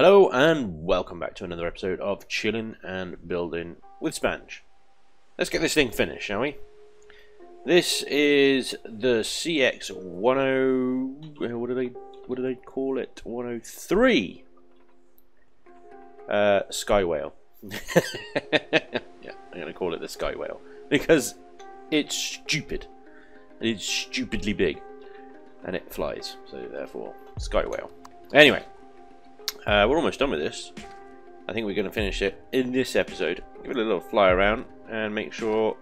Hello and welcome back to another episode of Chillin and Building with Spanj. Let's get this thing finished, shall we? This is the CX10. What do they call it? 103. Sky Whale. Yeah, I'm gonna call it the Sky Whale because it's stupid. It's stupidly big, and it flies. So therefore, Sky Whale. Anyway. We're almost done with this. I think we're going to finish it in this episode. Give it a little fly around and make sure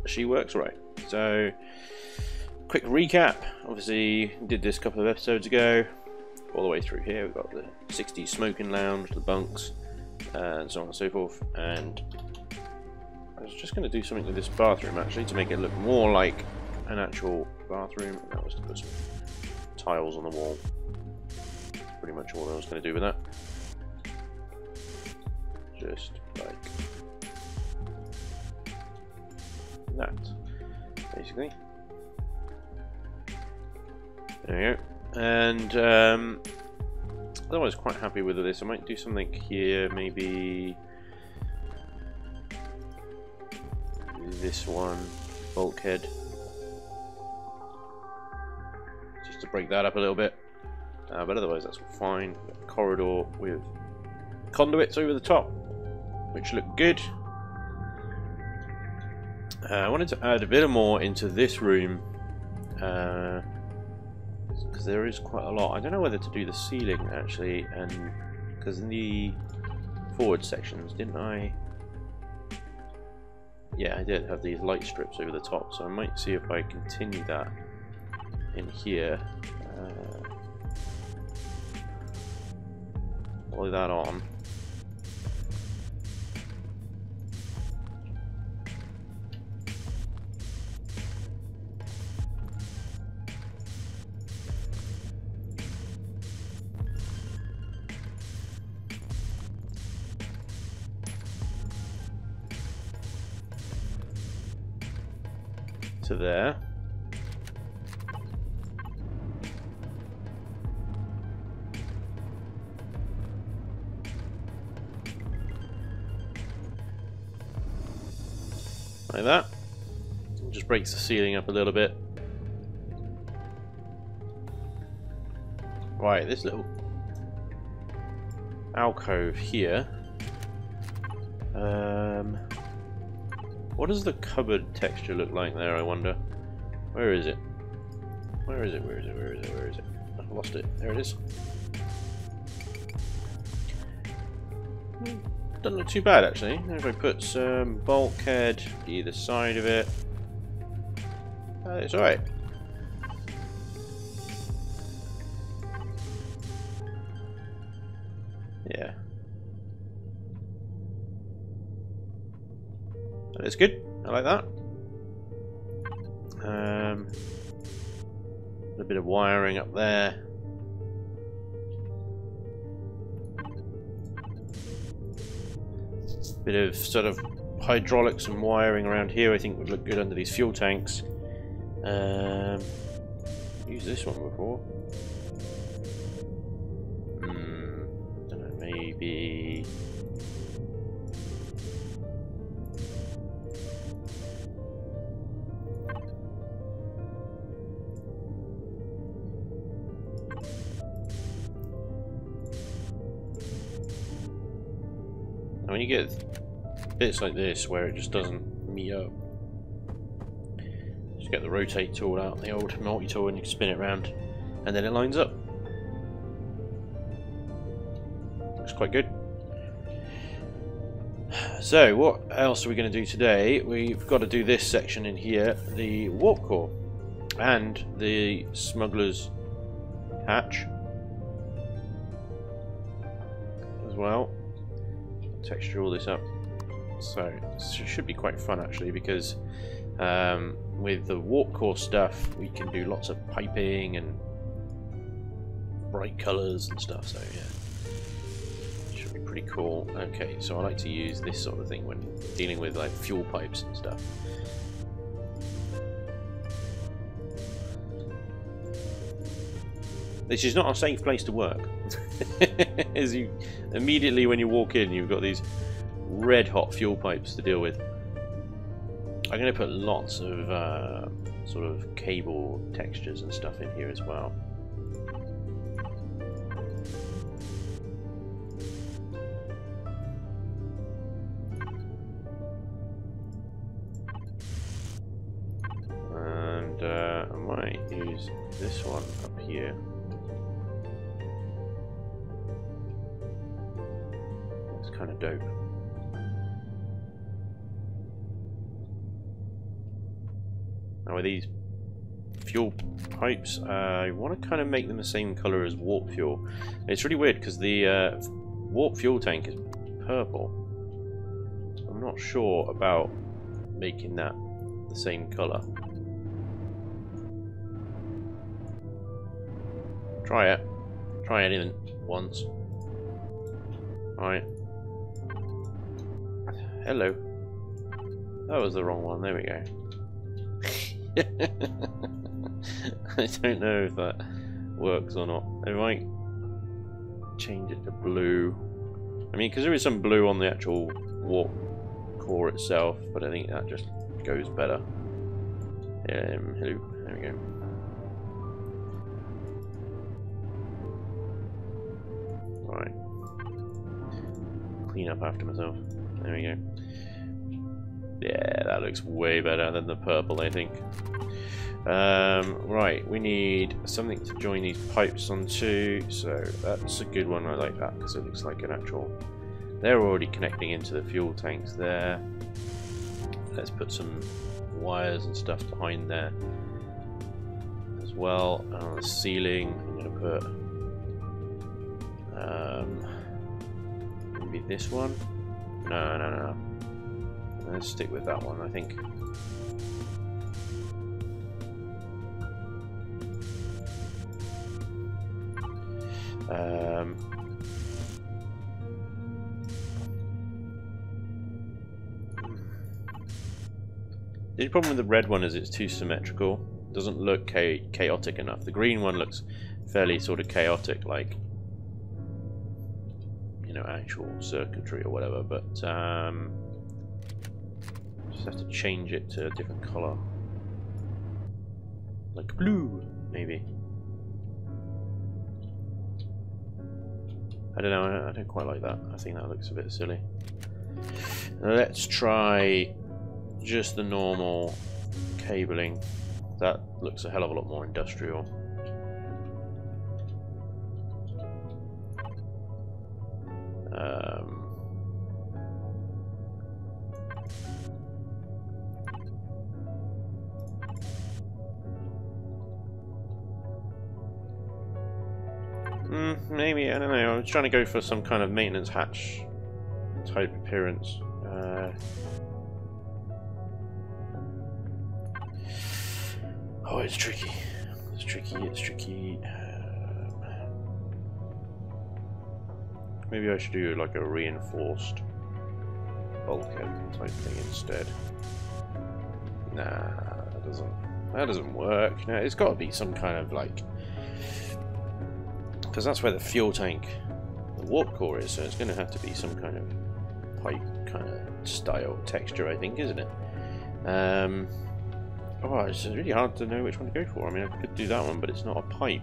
she works right. So, quick recap. Obviously, we did this a couple of episodes ago. All the way through here, we've got the 60s smoking lounge, the bunks, and so on and so forth. And I was just going to do something with this bathroom actually to make it look more like an actual bathroom. And that was to put some tiles on the wall. Pretty much all I was going to do with that. Just like that, basically. There we go. And otherwise, quite happy with this. I might do something here, maybe this one, bulkhead, just to break that up a little bit. But otherwise that's fine. Corridor with conduits over the top, which look good. I wanted to add a bit more into this room because there is quite a lot. I don't know whether to do the ceiling actually, and because in the forward sections, didn't I? Yeah, I did have these light strips over the top, so I might see if I continue that in here. Follow that on. To there. Like that. It just breaks the ceiling up a little bit. Right, this little alcove here. What does the cupboard texture look like there, I wonder? Where is it? Where is it? Where is it? Where is it? Where is it? I've lost it. There it is. Doesn't look too bad actually. If I put some bulkhead either side of it, it's alright. Yeah. That's good. I like that. A bit of wiring up there. Bit of sort of hydraulics and wiring around here I think would look good under these fuel tanks. Used this one before. Don't know, maybe when you get bits like this where it just doesn't meet up, just get the rotate tool out, the old multi-tool, and you can spin it around and then it lines up. Looks quite good. So what else are we going to do today? We've got to do this section in here, the warp core and the smuggler's hatch as well. Texture all this up, so it should be quite fun actually, because with the warp core stuff we can do lots of piping and bright colors and stuff, so yeah, should be pretty cool. Okay, so I like to use this sort of thing when dealing with like fuel pipes and stuff. This is not a safe place to work. As you immediately when you walk in, you've got these red hot fuel pipes to deal with. I'm going to put lots of sort of cable textures and stuff in here as well. And I might use this one up here. It's kind of dope. Now with these fuel pipes, I want to kind of make them the same color as warp fuel. It's really weird because the warp fuel tank is purple. I'm not sure about making that the same color. Try it. Try anything once. Alright. Hello. That was the wrong one. There we go. I don't know if that works or not. I might change it to blue. I mean, because there is some blue on the actual warp core itself, but I think that just goes better. Hello. There we go. Alright. Clean up after myself. There we go. Yeah, that looks way better than the purple, I think. Right, we need something to join these pipes onto, so that's a good one. I like that because it looks like an actual... They're already connecting into the fuel tanks there. Let's put some wires and stuff behind there as well. On the ceiling, I'm going to put maybe this one. No. Let's stick with that one, I think. The problem with the red one is it's too symmetrical. It doesn't look chaotic enough. The green one looks fairly sort of chaotic, like, you know, actual circuitry or whatever, but just have to change it to a different color, like blue, maybe. I don't know, I don't quite like that. I think that looks a bit silly. Let's try just the normal cabling. That looks a hell of a lot more industrial. Maybe, I don't know, I was trying to go for some kind of maintenance hatch type appearance. Oh, it's tricky. It's tricky. Maybe I should do like a reinforced bulkhead type thing instead. Nah, that doesn't work. No, it's got to be some kind of like, because that's where the fuel tank, the warp core is, so it's going to have to be some kind of pipe kind of style texture, I think, isn't it? Oh, it's really hard to know which one to go for. I mean, I could do that one, but it's not a pipe.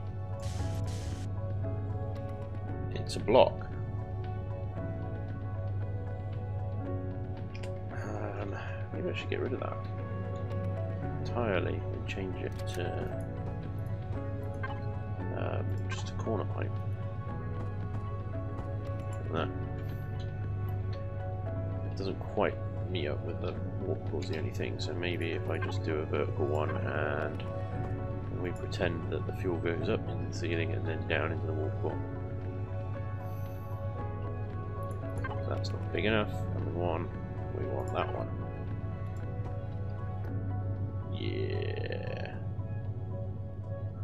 It's a block. Maybe I should get rid of that entirely and change it to just a corner pipe. That it doesn't quite meet up with the warp core's the only thing, so maybe if I just do a vertical one and we pretend that the fuel goes up into the ceiling and then down into the warp core. So that's not big enough, and we want that one. Yeah.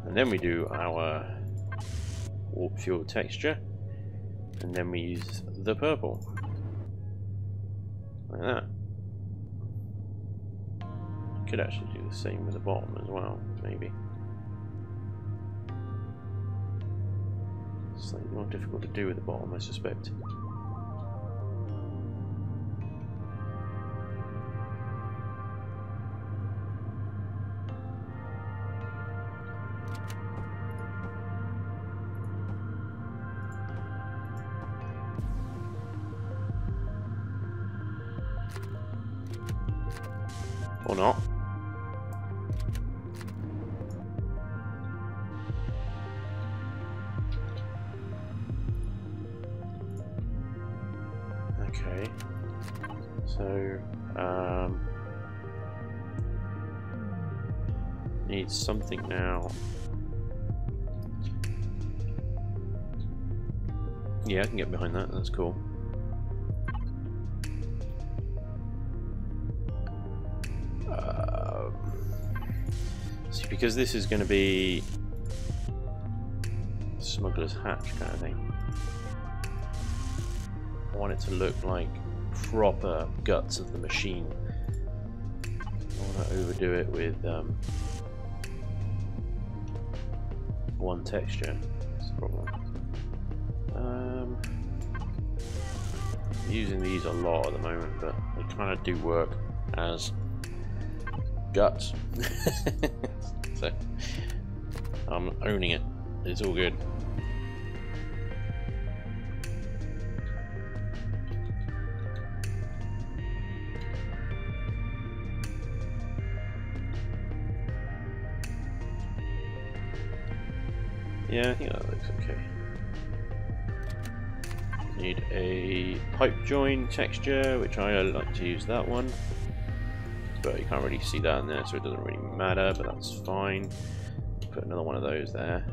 And then we do our warp fuel texture, and then we use the purple. Like that. Could actually do the same with the bottom as well, maybe. Slightly more difficult to do with the bottom, I suspect. Or not. Okay. So, need something now. Yeah, I can get behind that. That's cool. See, because this is going to be smuggler's hatch kind of thing. I want it to look like proper guts of the machine. I want to overdo it with one texture. That's the problem. I'm using these a lot at the moment, but they kind of do work as guts. So I'm owning it. It's all good. Yeah, I think that looks okay. Need a pipe join texture, which I like to use that one. But you can't really see that in there, so it doesn't really matter, but that's fine. Put another one of those there.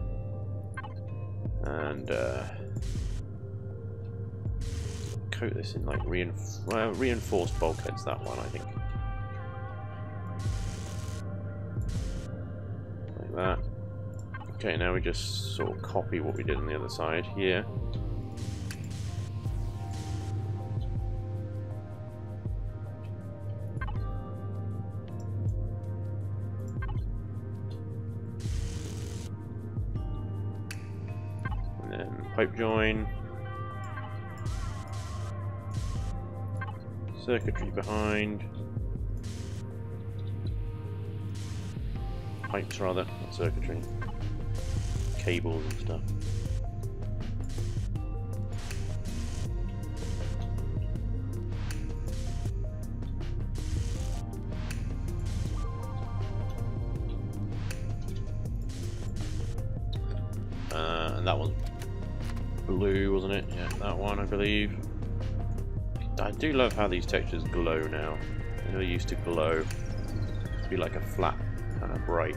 And coat this in like reinforced bulkheads, that one, I think. Like that. Okay, now we just sort of copy what we did on the other side here. And then pipe join. Circuitry behind. Pipes rather, not circuitry. Cables and stuff. And that one's blue, wasn't it? Yeah, that one, I believe. I do love how these textures glow now. They never used to glow. To be like a flat, kind of bright.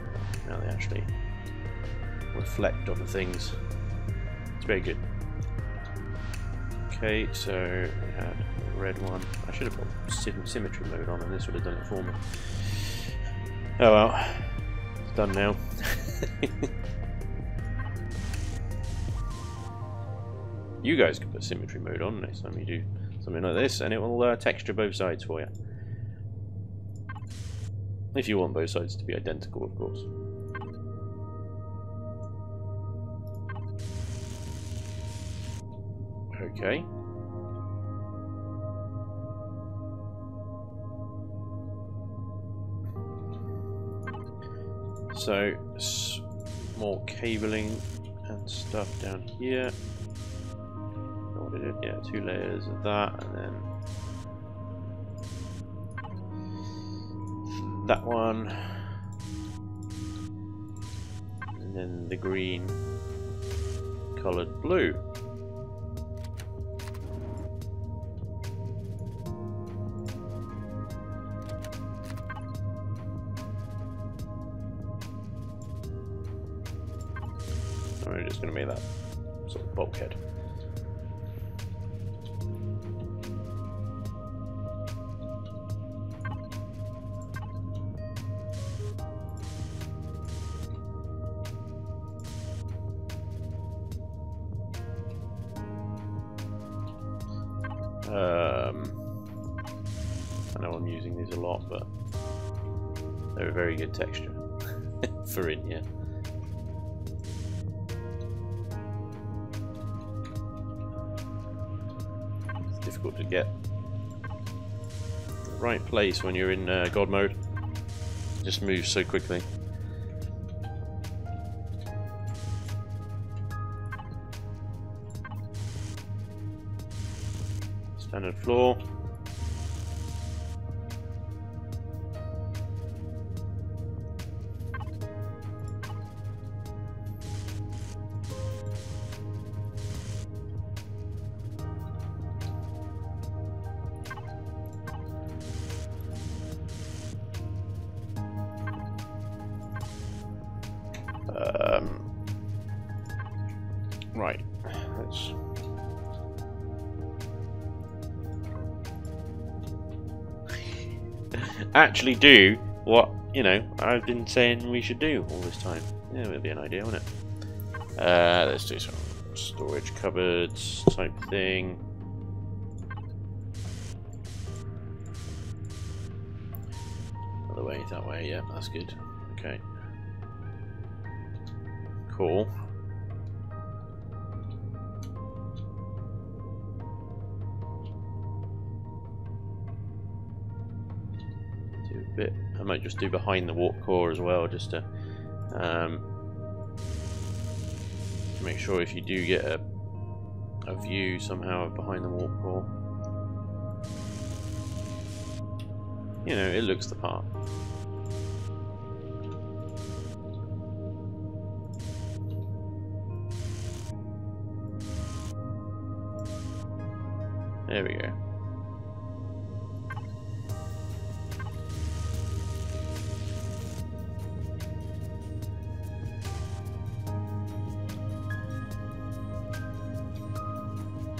Now they actually reflect on the things. It's very good. Okay, so we had a red one. I should have put symmetry mode on, and this would have done it for me. Oh well, it's done now. You guys can put symmetry mode on next time you do something like this, and it will texture both sides for you. If you want both sides to be identical, of course. Okay. So, more cabling and stuff down here. What did it? Yeah, 2 layers of that, and then that one, and then the green coloured blue. We're just going to make that sort of bulkhead. I know I'm using these a lot, but they're a very good texture for in here. difficult to get the right place when you're in God mode. It just moves so quickly. Standard floor. Right, let's actually do what, you know, I've been saying we should do all this time. Yeah, it would be an idea, wouldn't it? Let's do some storage cupboards type thing. Other way, that way, yeah, that's good. Okay. Cool. Do a bit. I might just do behind the warp core as well, just to make sure if you do get a view somehow of behind the warp core, you know, it looks the part. There we go.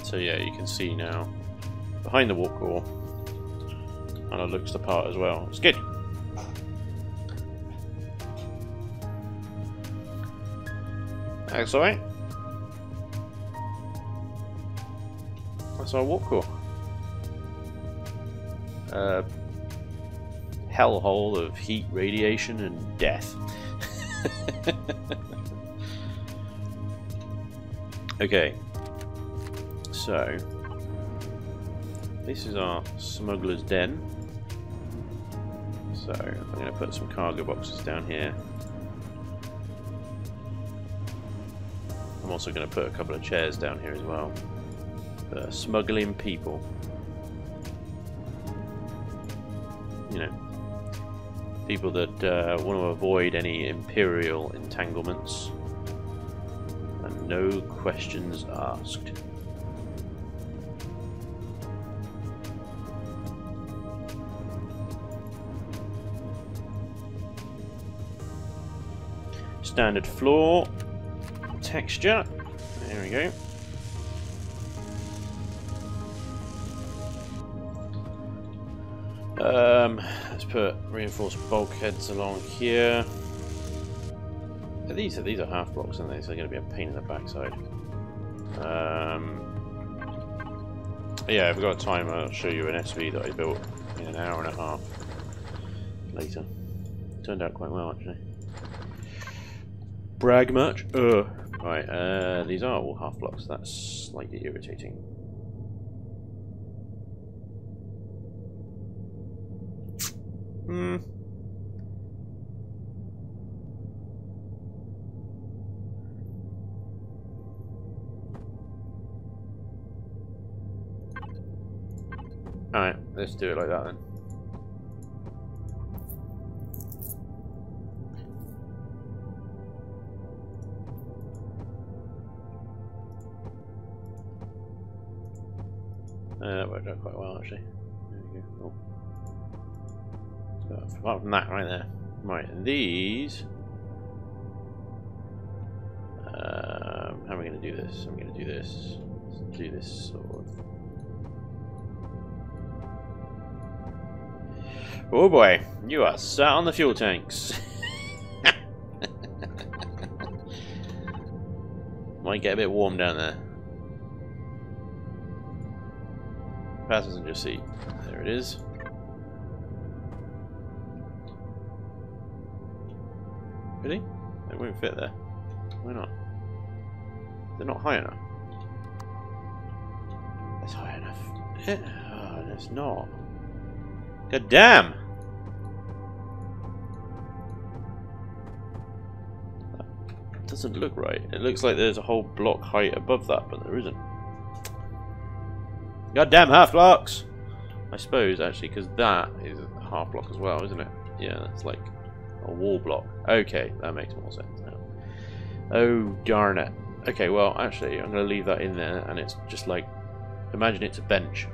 So yeah, you can see now behind the warp core, and it looks the part as well. It's good. That's alright. That's our warp core. Hellhole of heat, radiation, and death. Okay. So, this is our smuggler's den. So, I'm going to put some cargo boxes down here. I'm also going to put a couple of chairs down here as well. Smuggling people. You know, people that want to avoid any Imperial entanglements. And no questions asked. Standard floor texture. There we go. Let's put reinforced bulkheads along here. These are half blocks, aren't they? So they're going to be a pain in the backside. Yeah, if we've got time, I'll show you an SV that I built in an hour and a half later. Turned out quite well, actually. Brag much? Right, these are all half blocks. That's slightly irritating. Alright, let's do it like that then. That worked out quite well, actually. There we go. Cool. So, apart from that, right there. Right, and these. How am I going to do this? I'm going to do this. Let's do this sort of. Oh boy, you are sat on the fuel tanks. Might get a bit warm down there. Passenger seat. There it is. Really? It won't fit there. Why not? They're not high enough. That's high enough. Oh, it's not. God damn! That doesn't look right. It looks like there's a whole block height above that, but there isn't. God damn half blocks! I suppose, actually, because that is a half block as well, isn't it? Yeah, that's like a wall block. Okay, that makes more sense now. Oh, darn it. Okay, well, actually, I'm going to leave that in there, and it's just like, imagine it's a bench.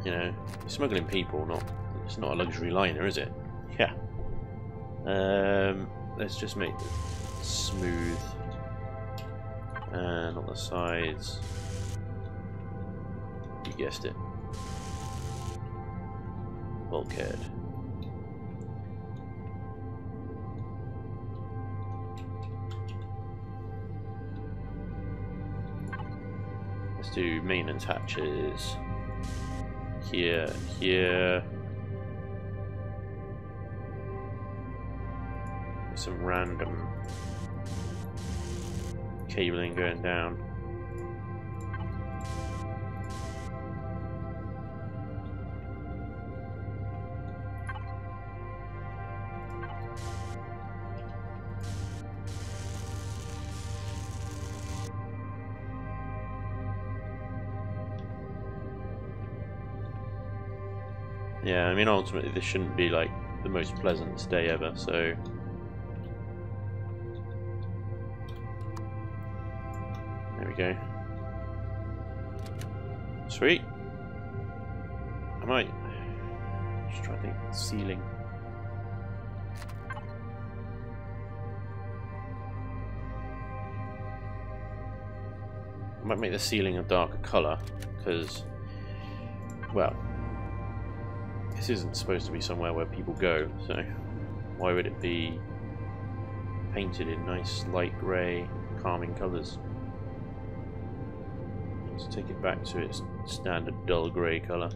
You know, you're smuggling people, it's not a luxury liner, is it? Yeah. Let's just make it smooth. And on the sides, you guessed it, bulkhead. Let's do maintenance hatches. Here, here. Some random cabling going down. Yeah, I mean, ultimately this shouldn't be like the most pleasant day ever, so there we go. Sweet. I might just try to think ceiling. I might make the ceiling a darker colour because, well, this isn't supposed to be somewhere where people go, so why would it be painted in nice light grey, calming colours? Let's take it back to its standard dull grey colour.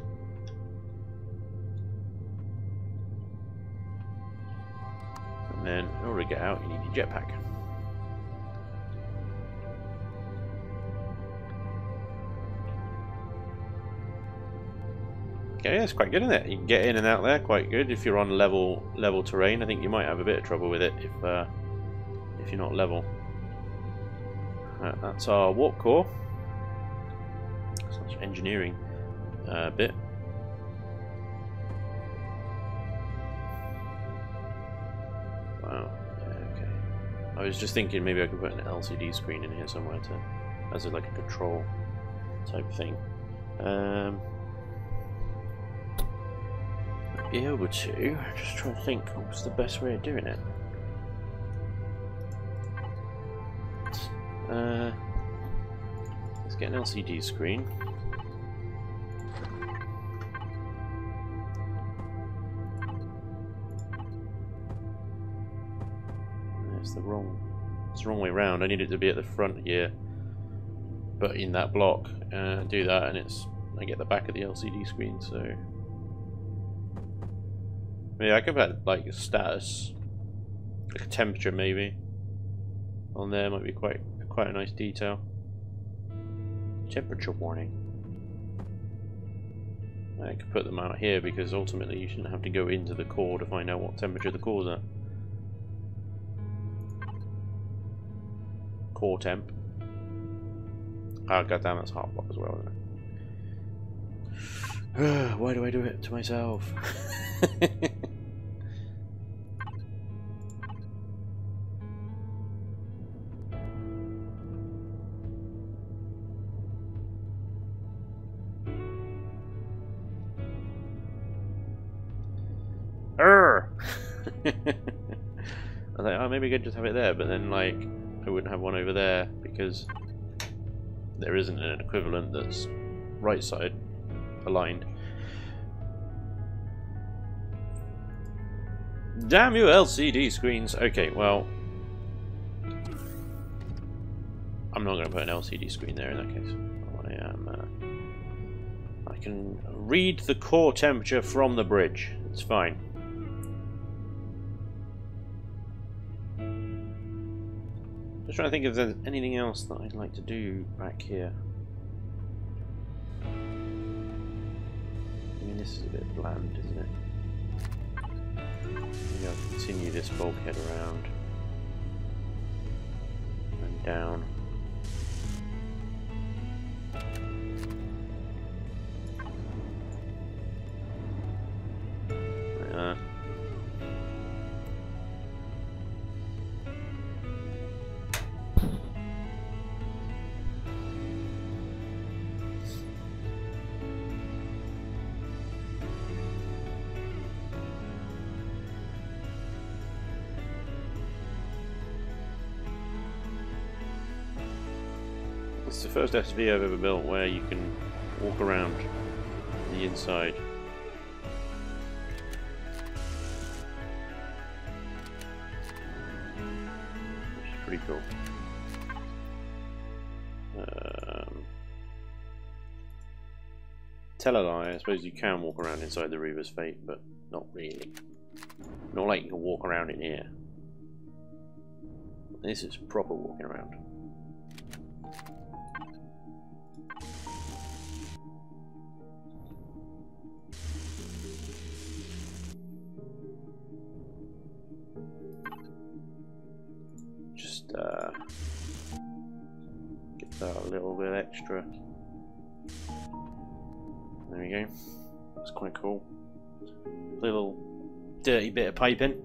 And then, in order to get out, you need your jetpack. Okay, that's quite good, isn't it? You can get in and out there quite good if you're on level terrain. I think you might have a bit of trouble with it if you're not level. That's our warp core. Such engineering bit. Wow. Yeah, okay. I was just thinking maybe I could put an LCD screen in here somewhere as like a control type thing. Be able to just try to think what's the best way of doing it. Let's get an LCD screen. It's the wrong way round. I need it to be at the front here, but in that block. Do that, and I get the back of the LCD screen. So. Yeah, I could put like a status, like a temperature maybe on there. Might be quite a nice detail. Temperature warning. I could put them out here because ultimately you shouldn't have to go into the core to find out what temperature the core's at. Core temp. Oh goddamn, that's half block as well, isn't it? Why do I do it to myself? I was like, oh, maybe I could just have it there, but then like I wouldn't have one over there because there isn't an equivalent that's right side aligned. Damn you LCD screens. Okay, well, I'm not going to put an LCD screen there in that case. I can read the core temperature from the bridge. It's fine. Just trying to think if there's anything else that I'd like to do back here. This is a bit bland, isn't it? Maybe I'll continue this bulkhead around and down. Like that. It's the first SV I've ever built where you can walk around the inside. Which is pretty cool. Tell a lie, I suppose you can walk around inside the Reaver's Fate, but not really. Not like you can walk around in here. This is proper walking around. Just get that a little bit extra. There we go. That's quite cool. Little dirty bit of piping.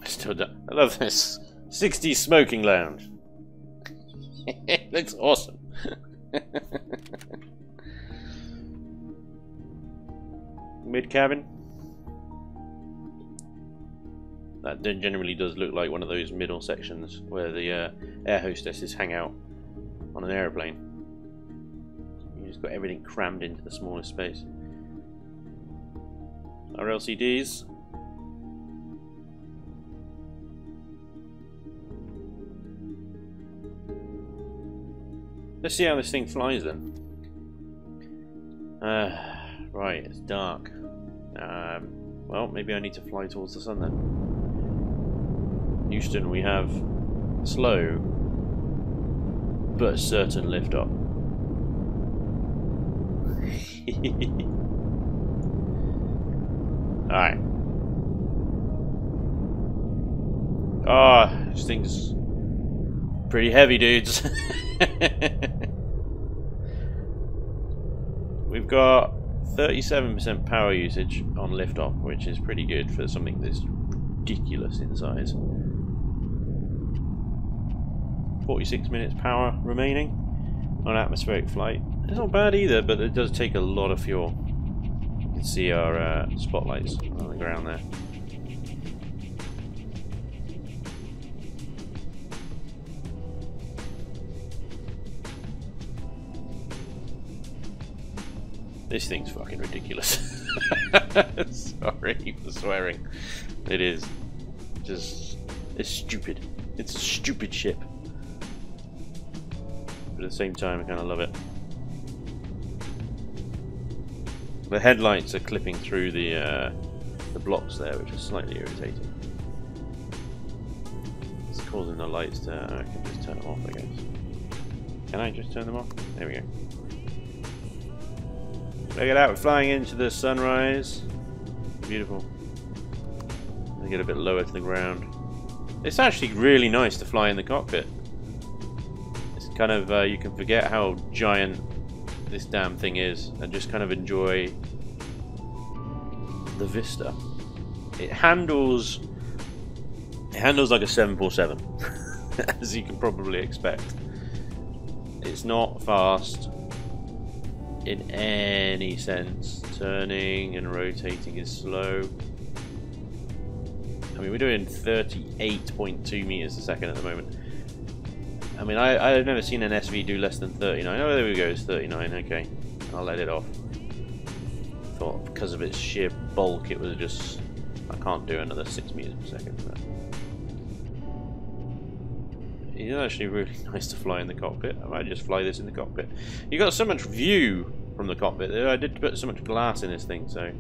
Still done. I love this 60s smoking lounge. It looks awesome. Mid cabin. That generally does look like one of those middle sections where the air hostesses hang out on an aeroplane. You just got everything crammed into the smallest space. Our LCDs. Let's see how this thing flies then. Right, it's dark. Well, maybe I need to fly towards the sun then. Houston, we have slow but certain liftoff. Alright. Oh, this thing's pretty heavy, dudes. We've got 37% power usage on liftoff, which is pretty good for something that's ridiculous in size. 46 minutes power remaining on atmospheric flight. It's not bad either, but it does take a lot of fuel. You can see our spotlights on the ground there. This thing's fucking ridiculous. Sorry for swearing. It is. Just, it's stupid. It's a stupid ship. But at the same time, I kind of love it. The headlights are clipping through the blocks there, which is slightly irritating. It's causing the lights to... I can just turn them off, I guess. Can I just turn them off? There we go. Look at that, we're flying into the sunrise. Beautiful. I get a bit lower to the ground. It's actually really nice to fly in the cockpit. It's kind of, you can forget how giant this damn thing is and just kind of enjoy the vista. It handles like a 747, as you can probably expect. It's not fast in any sense. Turning and rotating is slow. I mean, we're doing 38.2 meters a second at the moment. I mean, I've never seen an SV do less than 39. Oh, there we go, it's 39. Okay, I'll let it off. Thought because of its sheer bulk, it was just, I can't do another 6 meters per second. But it's actually really nice to fly in the cockpit. I might just fly this in the cockpit. You got so much view from the cockpit. I did put so much glass in this thing, so I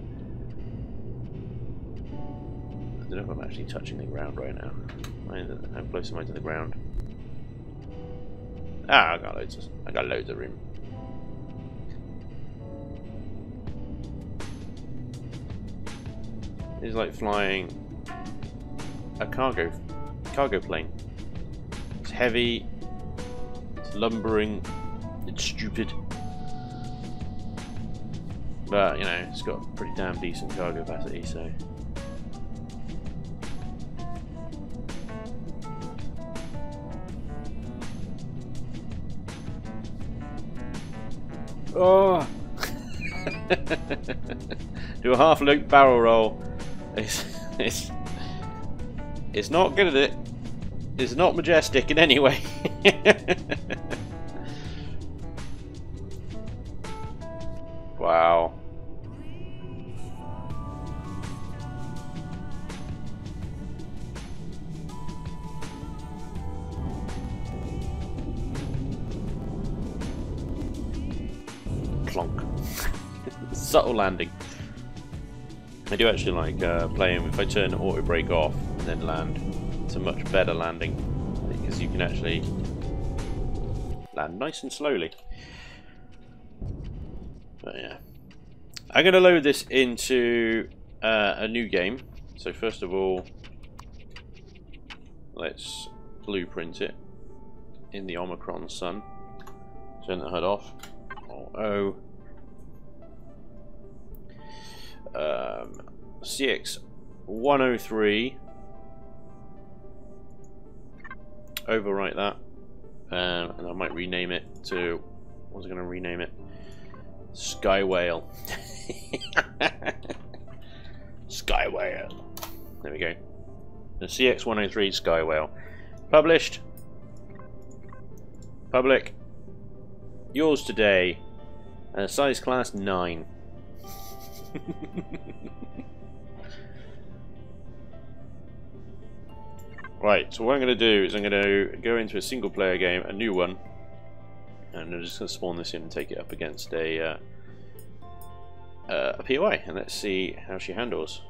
don't know if I'm actually touching the ground right now. How close am I to the ground? Ah, I got loads of room. It's like flying a cargo plane. It's heavy, it's lumbering, it's stupid. But, you know, it's got pretty damn decent cargo capacity, so. Oh! Do a half-loop barrel roll. It's not good at it. It's not majestic in any way. Wow. Clonk. Subtle landing. I do actually like playing, if I turn auto brake off and then land, it's a much better landing because you can actually land nice and slowly. But yeah, I'm going to load this into a new game. So first of all, let's blueprint it in the Omicron sun. Turn the HUD off. Oh. CX 103. Overwrite that, and I might rename it to. What was I going to rename it? Sky Whale. Sky Whale. There we go. The CX 103 Sky Whale. Published. Public. Yours today. Size class 9. Right, so what I'm going to do is I'm going to go into a single player game, a new one, and I'm just going to spawn this in and take it up against a POI, and let's see how she handles.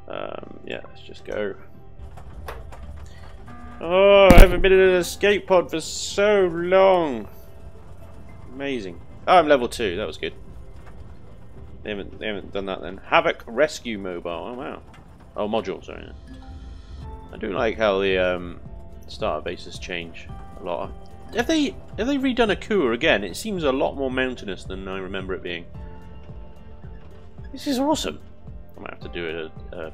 Yeah, let's just go. Oh, I haven't been in an escape pod for so long. Amazing. Oh, I'm level 2. That was good. They haven't done that then. Havoc Rescue Mobile. Oh wow. Oh, module. Sorry. I do like how the starter bases change a lot. Have they redone Akua again? It seems a lot more mountainous than I remember it being. This is awesome. I might have to do a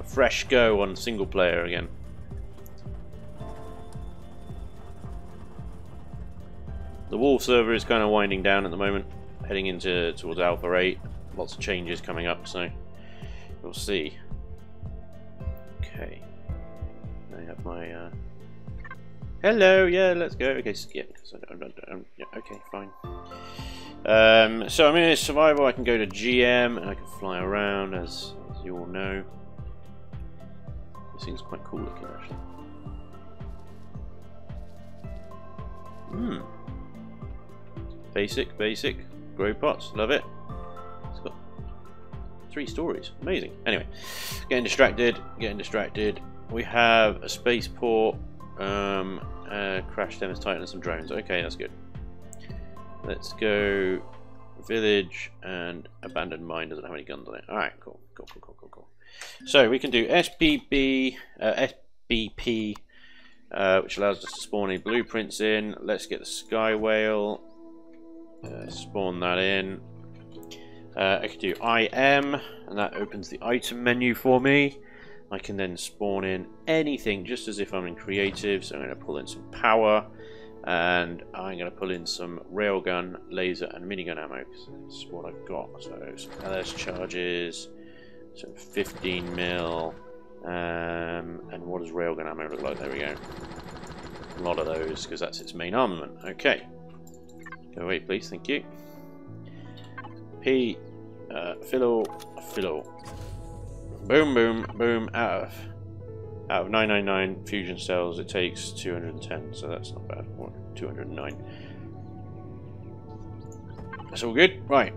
fresh go on single player again. The Wolf server is kind of winding down at the moment, heading towards Alpha 8. Lots of changes coming up, so we'll see. Okay. I have my hello, yeah, let's go. Okay, yeah, yeah, okay, fine. So I'm in a survival. I can go to GM and I can fly around, as you all know. This thing's quite cool looking, actually. Basic, grow pots, love it. It's got 3 stories, amazing. Anyway, getting distracted. We have a spaceport, crash damage Titan and some drones. Okay, that's good. Let's go village and abandoned mine. Doesn't have any guns on it. All right, cool. So we can do SBP, which allows us to spawn any blueprints in. Let's get the Sky Whale. Spawn that in. I can do IM, and that opens the item menu for me. I can then spawn in anything, just as if I'm in creative. So I'm going to pull in some power, and I'm going to pull in some railgun, laser, and minigun ammo. That's what I've got. So some LS charges, some 15 mil, and what does railgun ammo look like? There we go. A lot of those, because that's its main armament. Okay. Go away, please. Thank you. P, Philo. Boom. Out of 999 fusion cells, it takes 210, so that's not bad. Or 209. That's all good. Right.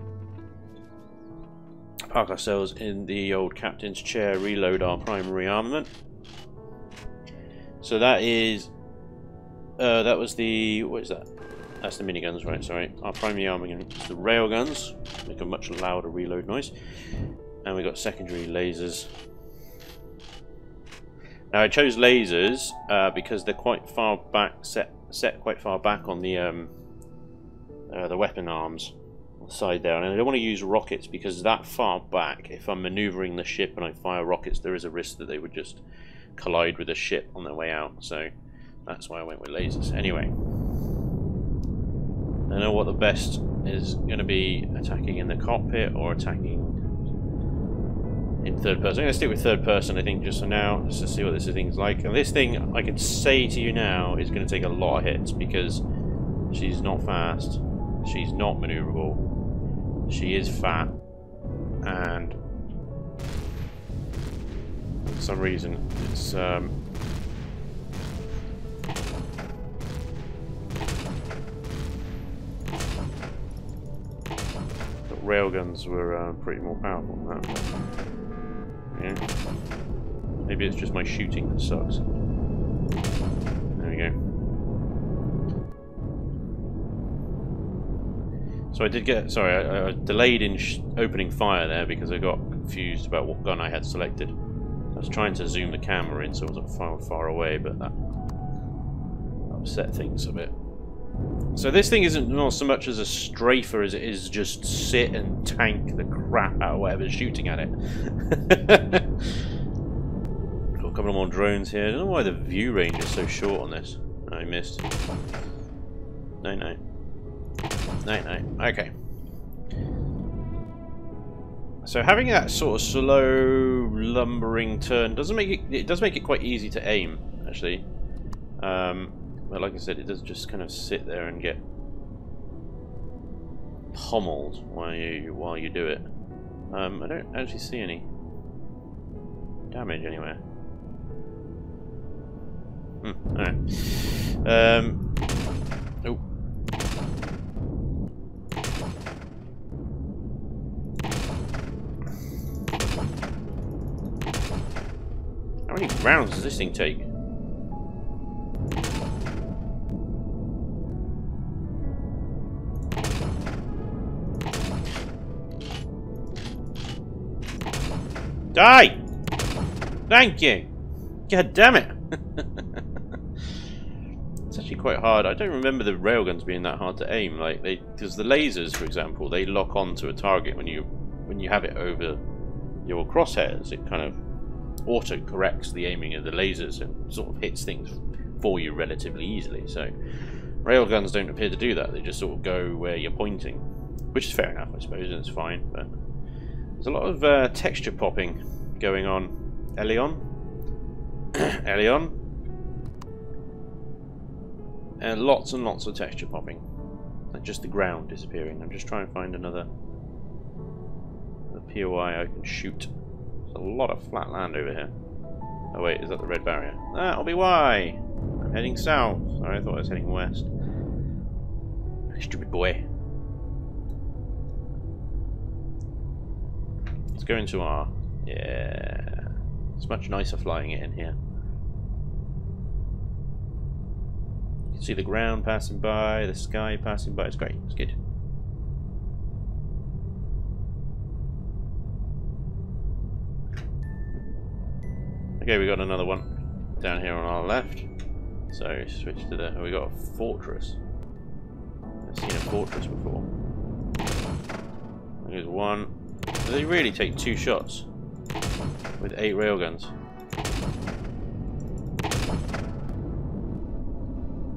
Park ourselves in the old captain's chair. Reload our primary armament. So that is that was the... what is that? That's the miniguns, right, sorry. Our primary armament is the railguns. Make a much louder reload noise. And we got secondary lasers. Now I chose lasers because they're quite far back, set quite far back on the weapon arms on the side there. And I don't want to use rockets because that far back, if I'm manoeuvring the ship and I fire rockets, there is a risk that they would just collide with the ship on their way out. So that's why I went with lasers. Anyway. I know what the best is going to be, attacking in the cockpit or attacking in third person. I'm going to stick with third person, I think, just for now, just to see what this thing's like. And this thing, I can say to you now, is going to take a lot of hits because she's not fast, she's not maneuverable, she is fat, and for some reason it's railguns were pretty more powerful than that. Yeah. Maybe it's just my shooting that sucks. There we go. So I did get... sorry, I delayed in opening fire there because I got confused about what gun I had selected. I was trying to zoom the camera in so it wasn't far away, but that upset things a bit. So this thing isn't not so much as a strafer as it is just sit and tank the crap out of whatever's shooting at it. Got a couple more drones here. I don't know why the view range is so short on this. Oh, I missed. No, no. No, no. Okay. So having that sort of slow lumbering turn doesn't make it. It does make it quite easy to aim, actually. But like I said, it does just kind of sit there and get pommeled while you do it. I don't actually see any damage anywhere. Alright. Oh. How many rounds does this thing take? Die! Thank you! God damn it! It's actually quite hard. I don't remember the railguns being that hard to aim. Like because the lasers, for example, they lock onto a target when you have it over your crosshairs. It kind of auto corrects the aiming of the lasers and sort of hits things for you relatively easily. So railguns don't appear to do that. They just sort of go where you're pointing, which is fair enough, I suppose, and it's fine. But there's a lot of texture popping going on. Elion? Elion? And lots of texture popping. Like just the ground disappearing. I'm just trying to find another POI I can shoot. There's a lot of flat land over here. Oh wait, is that the red barrier? That'll be why! I'm heading south. Sorry, I thought I was heading west. Stupid boy. Let's go into our... yeah... it's much nicer flying it in here. You can see the ground passing by, the sky passing by. It's great. It's good. Okay, we got another one down here on our left. So switch to the... oh, we got a fortress. I've seen a fortress before. There's one. Do they really take 2 shots with 8 railguns?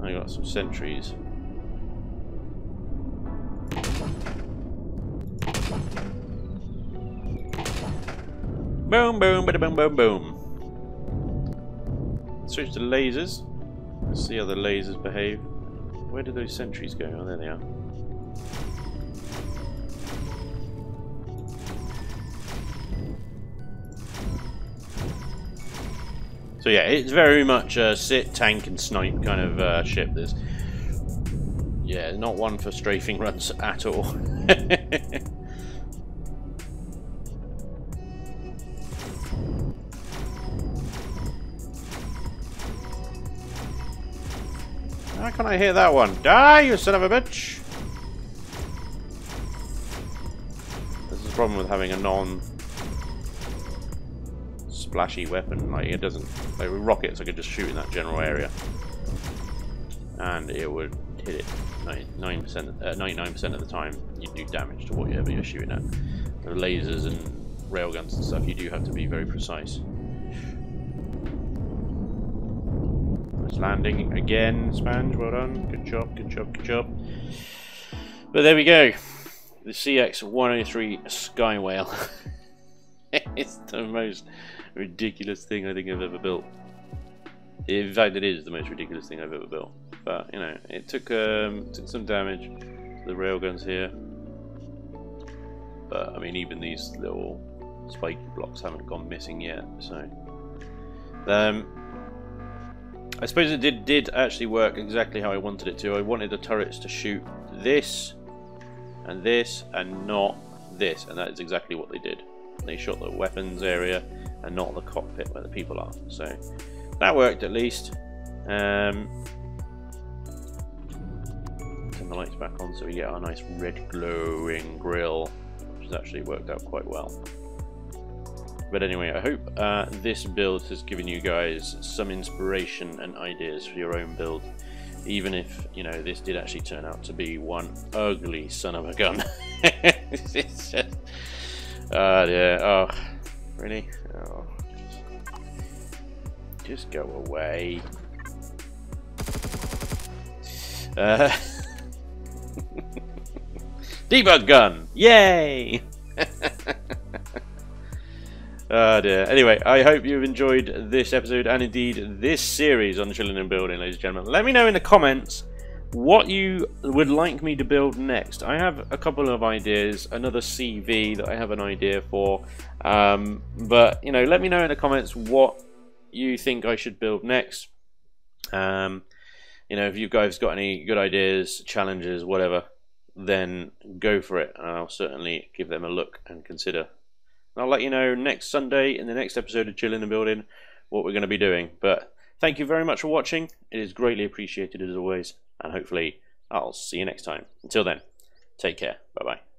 I got some sentries. Boom, boom, bada boom, boom, boom. Switch to lasers. Let's see how the lasers behave. Where did those sentries go? Oh, there they are. So yeah, it's very much a sit, tank and snipe kind of ship. There's, yeah, not one for strafing runs at all. How can I hit that one? Die, you son of a bitch! This is the problem with having a non-splashy weapon. Like, it doesn't... Like, with rockets, I could just shoot in that general area. And it would hit it 99% of the time. You do damage to whatever you're shooting at. With lasers and railguns and stuff, you do have to be very precise. Nice landing again, Spange. Well done. Good job, good job, good job. But there we go. The CX-103 Sky Whale. It's the most ridiculous thing I think I've ever built. In fact, it is the most ridiculous thing I've ever built. But, you know, it took some damage to the railguns here. But, I mean, even these little spike blocks haven't gone missing yet, so... I suppose it did actually work exactly how I wanted it to. I wanted the turrets to shoot this, and not this, and that is exactly what they did. They shot the weapons area, and not the cockpit where the people are. So, that worked at least. Turn the lights back on so we get our nice red glowing grill, which has actually worked out quite well. But anyway, I hope this build has given you guys some inspiration and ideas for your own build, even if, you know, this did actually turn out to be one ugly son of a gun. It's just, oh dear, oh, really? Oh. Just go away. Debug gun! Yay! Oh dear. Anyway, I hope you've enjoyed this episode and indeed this series on Chillin and Building, ladies and gentlemen. Let me know in the comments what you would like me to build next. I have a couple of ideas, another CV that I have an idea for, but you know, let me know in the comments what you think I should build next. You know, if you guys got any good ideas, challenges, whatever, then go for it, and I'll certainly give them a look and consider. I'll let you know next Sunday in the next episode of Chillin and Building what we're going to be doing. But thank you very much for watching. It is greatly appreciated as always, and hopefully I'll see you next time. Until then, take care. Bye bye.